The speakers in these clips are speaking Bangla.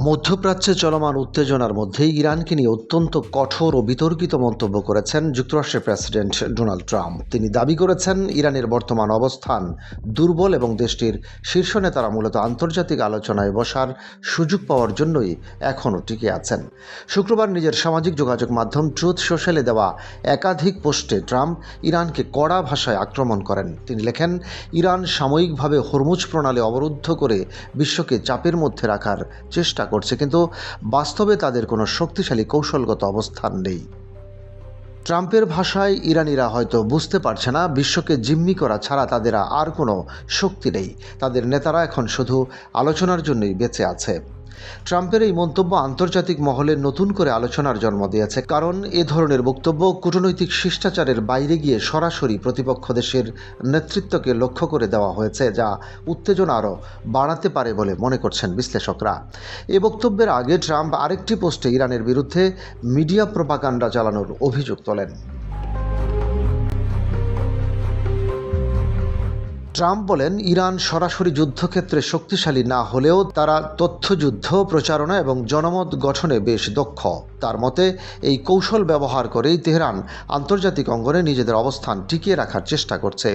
মধ্যপ্রাচ্যে চলমান উত্তেজনার মধ্যেই ইরানকে নিয়ে অত্যন্ত কঠোর ও বিতর্কিত মন্তব্য করেছেন যুক্তরাষ্ট্রের প্রেসিডেন্ট ডোনাল্ড ট্রাম্প। তিনি দাবি করেছেন, ইরানের বর্তমান অবস্থান দুর্বল এবং দেশটির শীর্ষ নেতারা মূলত আন্তর্জাতিক আলোচনায় বসার সুযোগ পাওয়ার জন্যই এখনও টিকে আছেন। শুক্রবার নিজের সামাজিক যোগাযোগ মাধ্যম ট্রুথ সোশ্যালে দেওয়া একাধিক পোস্টে ট্রাম্প ইরানকে কড়া ভাষায় আক্রমণ করেন। তিনি লেখেন, ইরান সাময়িকভাবে হরমুজ প্রণালী অবরুদ্ধ করে বিশ্বকে চাপের মধ্যে রাখার চেষ্টা করছে, কিন্তু বাস্তবে তাদের কোনো শক্তিশালী কৌশলগত অবস্থান নেই। ট্রাম্পের ভাষায় ইরানিরা হয়তো বুঝতে পারছে না, বিশ্বকে জিম্মি করা ছাড়া তাদের আর কোনো শক্তি নেই। তাদের নেতারা এখন শুধু আলোচনার জন্যই বেঁচে আছে। ট্রাম্পের এই মন্তব্য আন্তর্জাতিক মহলে নতুন করে আলোচনার জন্ম দিয়েছে, কারণ এ ধরনের বক্তব্য কূটনৈতিক শিষ্টাচারের বাইরে গিয়ে সরাসরি প্রতিপক্ষ দেশের নেতৃত্বকে লক্ষ্য করে দেওয়া হয়েছে, যা উত্তেজনা আরও বাড়াতে পারে বলে মনে করছেন বিশ্লেষকরা। এ বক্তব্যের আগে ট্রাম্প আরেকটি পোস্টে ইরানের বিরুদ্ধে মিডিয়া প্রোপাগান্ডা চালানোর অভিযোগ তোলেন। ট্রাম্প বলেন, ইরান সরাসরি যুদ্ধক্ষেত্রে শক্তিশালী না হলেও তারা তথ্যযুদ্ধ, প্রচারণা এবং জনমত গঠনে বেশ দক্ষ। তার মতে, এই কৌশল ব্যবহার করেই তেহরান আন্তর্জাতিক অঙ্গনে নিজেদের অবস্থান টিকিয়ে রাখার চেষ্টা করছে।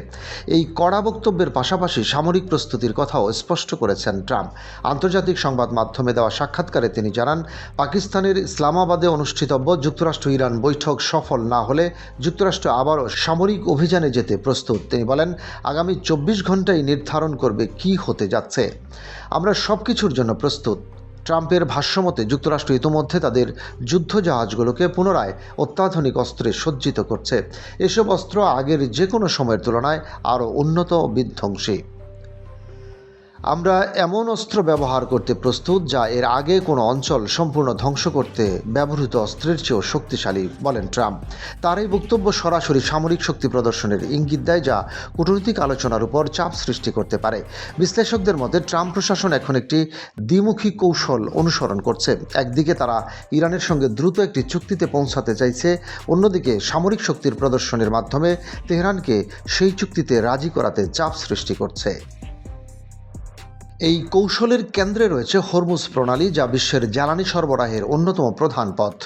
এই কড়া বক্তব্যের পাশাপাশি সামরিক প্রস্তুতির কথাও স্পষ্ট করেছেন ট্রাম্প। আন্তর্জাতিক সংবাদ মাধ্যমে দেওয়া সাক্ষাৎকারে তিনি জানান, পাকিস্তানের ইসলামাবাদে অনুষ্ঠিতব্য যুক্তরাষ্ট্র ইরান বৈঠক সফল না হলে যুক্তরাষ্ট্র আবারও সামরিক অভিযানে যেতে প্রস্তুত। তিনি বলেন, আগামী 24 ঘন্টাই নির্ধারণ করবে কি হতে যাচ্ছে। আমরা সব কিছুর জন্য প্রস্তুত। ট্রাম্পের ভাষ্যমতে, যুক্তরাষ্ট্র ইতিমধ্যে তাদের যুদ্ধজাহাজগুলোকে পুনরায় অত্যাধুনিক অস্ত্রে সজ্জিত করছে। এসব অস্ত্র আগের যে কোনো সময়ের তুলনায় আরও উন্নত ও বিধ্বংসী। আমরা এমন অস্ত্র ব্যবহার করতে প্রস্তুত যা এর আগে কোনো অঞ্চল সম্পূর্ণ ধ্বংস করতে ব্যবহৃত অস্ত্রের চেয়েও শক্তিশালী, বলেন ট্রাম্প। তার এই বক্তব্য সরাসরি সামরিক শক্তি প্রদর্শনের ইঙ্গিত দেয়, যা কূটনৈতিক আলোচনার উপর চাপ সৃষ্টি করতে পারে। বিশ্লেষকদের মতে, ট্রাম্প প্রশাসন এখন একটি দ্বিমুখী কৌশল অনুসরণ করছে। একদিকে তারা ইরানের সঙ্গে দ্রুত একটি চুক্তিতে পৌঁছাতে চাইছে, অন্যদিকে সামরিক শক্তির প্রদর্শনের মাধ্যমে তেহরানকে সেই চুক্তিতে রাজি করাতে চাপ সৃষ্টি করছে। এই কৌশলের কেন্দ্রে রয়েছে হরমুজ প্রণালী, যা বিশ্বের জ্বালানি সরবরাহের অন্যতম প্রধান পথ।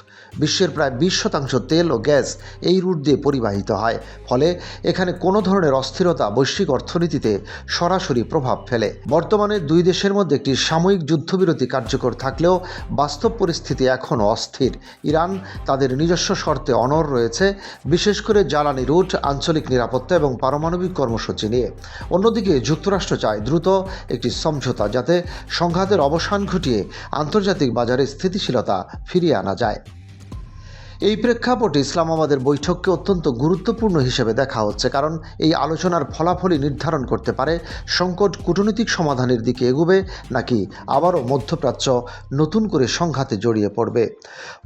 বিশ্বের প্রায় 20% তেল ও গ্যাস এই রুট দিয়ে পরিবাহিত হয়, ফলে এখানে কোনো ধরনের অস্থিরতা বৈশ্বিক অর্থনীতিতে সরাসরি প্রভাব ফেলে। বর্তমানে দুই দেশের মধ্যে একটি সাময়িক যুদ্ধবিরতি কার্যকর থাকলেও বাস্তব পরিস্থিতি এখনও অস্থির। ইরান তাদের নিজস্ব শর্তে অনড় রয়েছে, বিশেষ করে জ্বালানি রুট, আঞ্চলিক নিরাপত্তা এবং পারমাণবিক কর্মসূচি নিয়ে। অন্যদিকে যুক্তরাষ্ট্র চায় দ্রুত একটি সমঝোতা, যাতে সংঘাতের অবসান ঘটিয়ে আন্তর্জাতিক বাজারে স্থিতিশীলতা ফিরিয়ে আনা যায়। এই প্রেক্ষাপটে ইসলামাবাদের বৈঠককে অত্যন্ত গুরুত্বপূর্ণ হিসেবে দেখা হচ্ছে, কারণ এই আলোচনার ফলাফলই নির্ধারণ করতে পারে সংকট কূটনৈতিক সমাধানের দিকে এগোবে নাকি আবারও মধ্যপ্রাচ্য নতুন করে সংঘাতে জড়িয়ে পড়বে।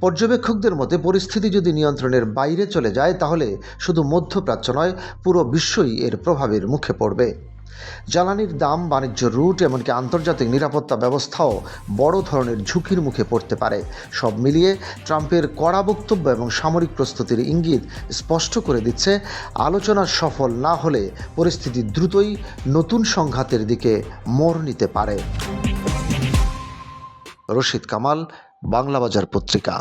পর্যবেক্ষকদের মতে, পরিস্থিতি যদি নিয়ন্ত্রণের বাইরে চলে যায়, তাহলে শুধু মধ্যপ্রাচ্য নয়, পুরো বিশ্বই এর প্রভাবের মুখে পড়বে। জ্বালানির দাম, বাণিজ্য রুট, এমনকি আন্তর্জাতিক নিরাপত্তা ব্যবস্থাও বড় ধরনের ঝুঁকির মুখে পড়তে পারে। সব মিলিয়ে ট্রাম্পের কড়া বক্তব্য এবং সামরিক প্রস্তুতির ইঙ্গিত স্পষ্ট করে দিচ্ছে, আলোচনা সফল না হলে পরিস্থিতি দ্রুতই নতুন সংঘাতের দিকে মোড় নিতে পারে। রশিদ কামাল, বাংলা বাজার পত্রিকা।